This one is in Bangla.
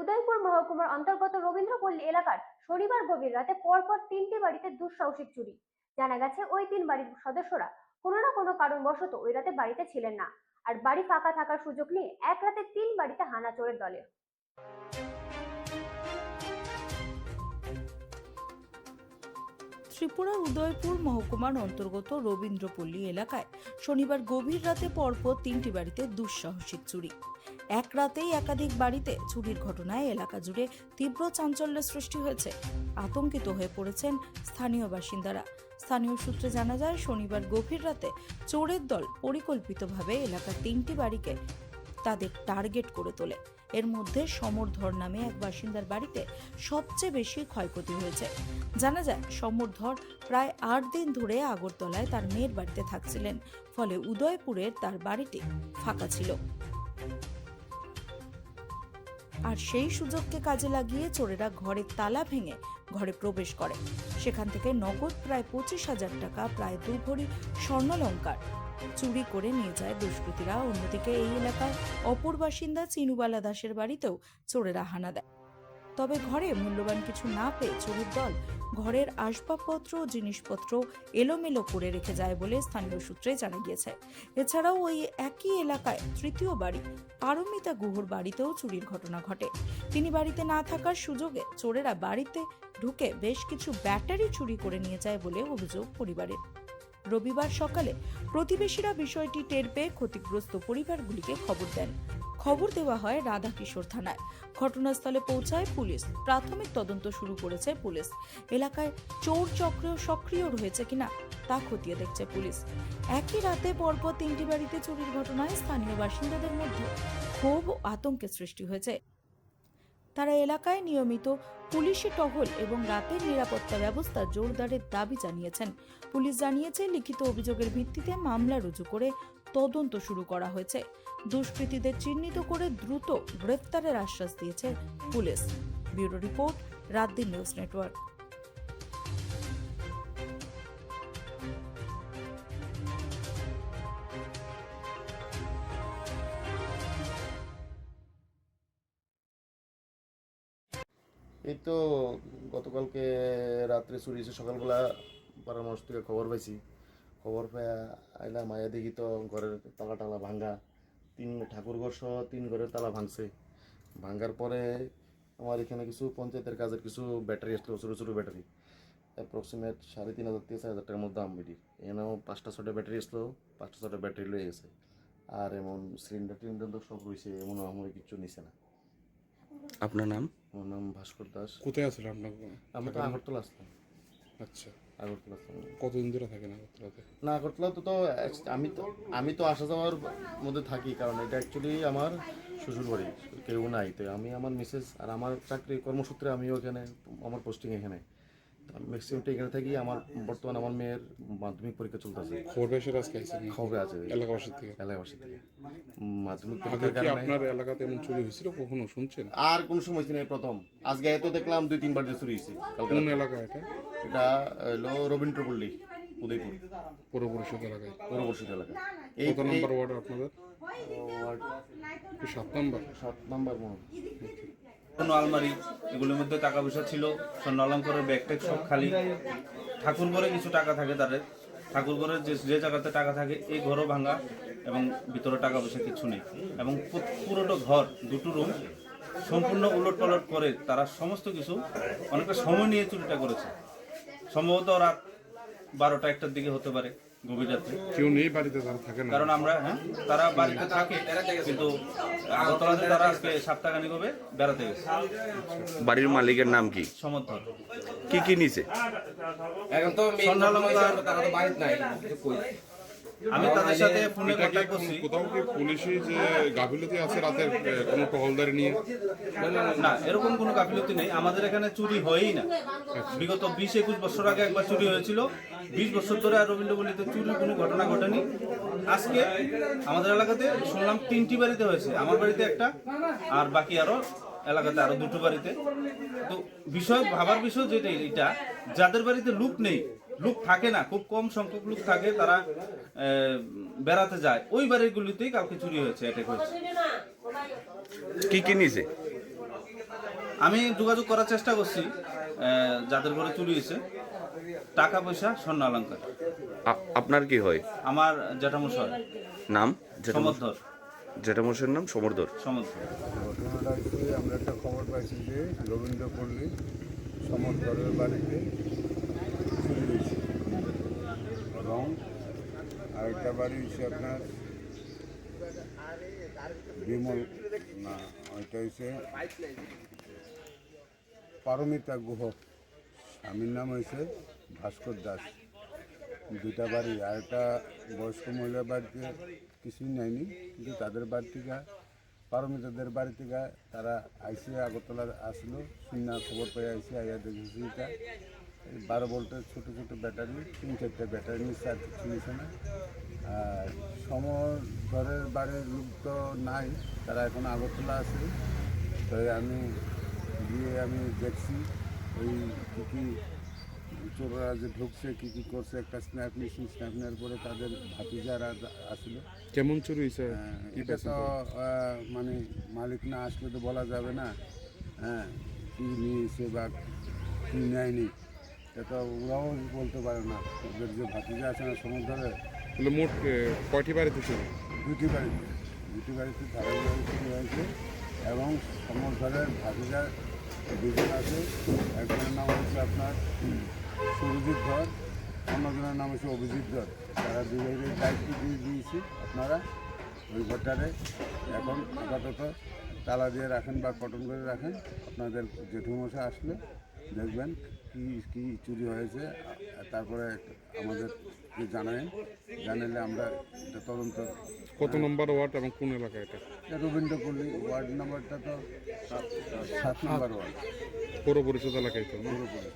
উদয়পুর মহকুমার অন্তর্গত রবীন্দ্রপল্লী এলাকার শনিবার গভীর রাতে পরপর 3টি বাড়িতে দুঃসাহসিক চুরি। জানা গেছে ওই 3 বাড়ির সদস্যরা কোনো না কোনো কারণবশত ওই রাতে বাড়িতে ছিলেন না, আর বাড়ি ফাঁকা থাকার সুযোগ নিয়ে এক রাতে 3 বাড়িতে হানাচোরের দলে। ত্রিপুরার উদয়পুর মহকুমার অন্তর্গত রবীন্দ্রপল্লী এলাকায় শনিবার গভীর রাতে পরপর 3টি বাড়িতে দুঃসাহসিক চুরি। এক রাতেই একাধিক বাড়িতে চুরির ঘটনায় এলাকা জুড়ে তীব্র চাঞ্চল্যের সৃষ্টি হয়েছে। আতঙ্কিত হয়ে পড়েছেন স্থানীয় বাসিন্দারা। স্থানীয় সূত্রে জানা যায়, শনিবার গভীর রাতে চোরের দল পরিকল্পিতভাবে এলাকার 3টি বাড়িকে তাদের টার্গেট করে তোলে। এর মধ্যে সমর ধর নামে এক বাসিন্দার বাড়িতে সবচেয়ে বেশি ক্ষয়ক্ষতি হয়েছে। জানা যায়, সমর ধর প্রায় 8 দিন ধরে আগরতলায় তার মেয়ের বাড়িতে থাকছিলেন, ফলে উদয়পুরের তার বাড়িটি ফাঁকা ছিল। আর সেই সুযোগকে কাজে লাগিয়ে চোরেরা ঘরের তালা ভেঙে ঘরে প্রবেশ করে। সেখান থেকে নগদ প্রায় 25,000 টাকা, প্রায় 2 ভরি স্বর্ণালংকার চুরি করে নিয়ে যায় দুষ্কৃতীরা। অন্যদিকে এই এলাকার অপর বাসিন্দা চিনুবালা দাসের বাড়িতেও চোরেরা হানা দেয়। তবে ঘরে মূল্যবান কিছু না পেয়ে চোরের দল ঘরের আসবাবপত্র ও জিনিসপত্র এলোমেলো করে রেখে যায় বলে স্থানীয় সূত্রে জানা গিয়েছে। এছাড়াও ওই একই এলাকায় তৃতীয় বাড়ি পারমিতা গুহর বাড়িতেও চুরির ঘটনা ঘটে। তিনি বাড়িতে না থাকার সুযোগে চোরেরা বাড়িতে ঢুকে বেশ কিছু ব্যাটারি চুরি করে নিয়ে যায় বলে অভিযোগ পরিবারের। রবিবার সকালে প্রতিবেশীরা বিষয়টি টের পেয়ে ক্ষতিগ্রস্ত পরিবারগুলিকে খবর দেন। খবর দেওয়া হয় রাধাকিশোর থানায়। ঘটনাস্থলে পৌঁছায় পুলিশ। প্রাথমিক তদন্ত শুরু করেছে পুলিশ। এলাকায় চোর চক্র সক্রিয় রয়েছে কিনা তা খতিয়ে দেখছে পুলিশ। একই রাতে পরপর 3টি বাড়িতে চুরির ঘটনায় স্থানীয় বাসিন্দাদের মধ্যে ক্ষোভ ও আতঙ্কের সৃষ্টি হয়েছে। তারা এলাকায় নিয়মিত পুলিশি টহল এবং রাতের নিরাপত্তা ব্যবস্থা জোরদারের দাবি জানিয়েছেন। পুলিশ জানিয়েছে, লিখিত অভিযোগের ভিত্তিতে মামলা রুজু করে তদন্ত শুরু করা হয়েছে। দুষ্কৃতীদের চিহ্নিত করে দ্রুত গ্রেফতারের আশ্বাস দিয়েছে police. Bureau report, রাতদিন news network. এই তো গতকালকে রাত্রে চুরি হয়েছে। সকালবেলা পাড়ার মানুষ থেকে খবর পাইছি। খবর পেয়ে আইলাম, আয়া দেখি তো ঘরের তালা টালা ভাঙ্গা। ঠাকুর ঘর সহ 3 ঘরের তালা ভাঙছে। ভাঙ্গার পরে আমার এখানে কিছু পঞ্চায়েতের কাজের কিছু ব্যাটারি আসলো, ছোটো ছোটো ব্যাটারি, অ্যাপ্রক্সিমেট 3,500 থেকে 4,000 টাকার মধ্যে দাম বেরিয়ে। এখানেও 5টা-6টা ব্যাটারি আসলো, 5টা-6টা ব্যাটারি লয়ে গেছে। আর এমন সিলিন্ডার টিলিন্ডার তো সব রয়েছে, এমন আমার কিছু নিছে না। আপনার নাম? আমার নাম ভাস্কর দাস। কোথায় আছেন আপনার? আমি তো আগরতলা আসলাম। আচ্ছা, আগরতলা আসলাম। কতদিন ধরে থাকেন আগরতলাতে? না, আগরতলা তো আমি তো আসা যাওয়ার মধ্যে থাকি, কারণ এটা অ্যাকচুয়ালি আমার শ্বশুর বাড়ি, কেউ নাই। তো আমি, আমার মিসেস আর আমার চাকরি কর্মসূত্রে আমিও এখানে, আমার পোস্টিং এখানে, ম্যাক্সিমামটা এখানে থাকি। আমার বর্তমানে আমার মেয়ের মাধ্যমিক পরীক্ষা চলতেছে। খবর পেয়ে আসতে আইছেন? খবরে আছে এলাকাবাসী থেকে? এলাকাবাসী থেকে মাধ্যমিক আগে পরীক্ষার কি কারণে। আপনার এলাকাতে এমন চুরি হয়েছিল কখনো শুনছেন? আর কোন সময় ছিল প্রথম, আজকে এত দেখলাম 2-3 বার চুরি হয়েছে। কোন এলাকা এটা? এটা হলো রবীন্দ্রপল্লী, উদয়পুর পৌর পরিষদ এলাকায়? পৌর পরিষদ এলাকা। কত নম্বর ওয়ার্ড আপনাদের? ওয়ার্ড 7 নম্বর। 7 নম্বর মনে হয়। কোনো আলমারি, এগুলোর মধ্যে টাকা পয়সা ছিল, স্বর্ণ অলঙ্কারের ব্যাগ ট্যাগ সব খালি। ঠাকুর ঘরে কিছু টাকা থাকে তাদের, ঠাকুর ঘরের যে জায়গাতে টাকা থাকে এই ঘরও ভাঙা, এবং ভিতরে টাকা পয়সা কিছু নেই। এবং পুরোটা ঘর, 2টো রুম সম্পূর্ণ উলট পালট করে তারা সমস্ত কিছু অনেকটা সময় নিয়ে চুরিটা করেছে। সম্ভবত রাত 12টা-1টার দিকে হতে পারে, গভীর রাত্রে। কেউ নেই বাড়িতে, তারা থাকে না? কারণ আমরা, তারা বাড়িতে থাকে, কিন্তু আগরতলাতে তারা আজকে সপ্তাহখানিক হবে বেড়াতে গেছে। বাড়ির মালিকের নাম কি? সমর্থন। কি কি নিছে? এখন তো তারা তো বাড়িতে নাই। আমি তাদের সাথে ফোনে কথা করছি। কোথাও কি পুলিশি যে গাফিলতি আছে রাতের কোনো টহলদারি নিয়ে? না, এরকম কোনো গাফিলতি নেই। আমাদের এখানে চুরি হয়ই না। বিগত 20-21 বছর আগে একবার চুরি হয়েছিল। 20 বছর ধরে আর রবীন্দ্রপল্লীতে চুরির কোনো ঘটনা ঘটেনি। আজকে আমাদের এলাকাতে শুনলাম 3টি বাড়িতে হয়েছে, আমার বাড়িতে একটা, আর বাকি আরো এলাকাতে আরো 2টো বাড়িতে। তো ভাবার বিষয় যেটা, এটা যাদের বাড়িতে লোক নেই, লোক থাকে না, খুব কম সংখ্যক লোক থাকে, তারা বেড়াতে যায়, ওই বাড়িগুলিতেই কালকে চুরি হয়েছে, অ্যাটাক হয়েছে। কি কি নিছে? আমি যোগাযোগ করার চেষ্টা করছি যাদের ঘরে চুরি হয়েছে, টাকা পয়সা স্বর্ণ অলংকার। আপনার কি হয়? আমার জ্যাঠামশাই নাম? সমর্ধর। জেঠামশের নাম সমরধর। সমর্ধর। ঘটনাটা হচ্ছে আমরা একটা খবর পাইছি যে রবীন্দ্রপল্লী সমর্থরের বাড়িতে চুরি হয়েছে এবং আরেকটা বাড়ি হচ্ছে আপনার বিমল না ওইটা হচ্ছে পারমিতা গুহ, স্বামীর নাম হয়েছে ভাস্কর দাস। দুটা বাড়ি, আর একটা বয়স্ক মহিলার বাড়িতে কিছুই নেয়নি, কিন্তু তাদের বাড়ি থেকে পারমিতাদের বাড়ি থেকে তারা আইসে আগরতলা আসলো, শূন্য খবর পেয়ে আইসে আইয়া দেখেছি এটা 12 ভোল্টের ছোটো ছোটো ব্যাটারি, 3-4টা ব্যাটারি নিচ্ছে, আর কিছু নিচ্ছে না। আর সমরের বাড়ির লোক তো নাই, তারা এখন আগরতলা আছে। তাই আমি গিয়ে আমি দেখছি ওই কী চোররা যে ঢুকছে, কী কী করছে, একটা স্ন্যাপ মেশিন, স্ন্যাপ নেওয়ার পরে তাদের ভাতিজারা আসলো। কেমন চুরি হয়েছে? এটা তো মানে মালিক না আসলে তো বলা যাবে না, হ্যাঁ, কী নিয়েছে বা কী নেয়নি, এটা ওরাও বলতে পারে না। ওদের যে ভাতিজা আছে না সমুদ্রে, তাহলে মোট কয়টি বাড়িতে চুরি? দুটি বাড়িতে ধারাবাহিক চুরি হয়েছে এবং সমুদ্রের ভাতিজার দুজন আছে। একজনের নাম হচ্ছে আপনার সুরজিৎ ধর, অন্যজনের নাম হচ্ছে অভিজিৎ ধর। তারা দুজনের দায়িত্ব দিয়ে দিয়েছি, আপনারা ওই ঘরটারে এখন আপাতত তালা দিয়ে রাখেন বা কটন করে রাখেন। আপনাদের জেঠুমশাই আসলে দেখবেন কি কি চুরি হয়েছে, আর তারপরে আমাদেরকে জানালে আমরা এটা তদন্ত। কত নম্বর ওয়ার্ড এবং কোন এলাকা এটা? রবীন্দ্রপল্লী ওয়ার্ড নাম্বারটা তো 7 নম্বর ওয়ার্ড, পৌর পরিষদ এলাকায় তো না? পুরো পরিষদ।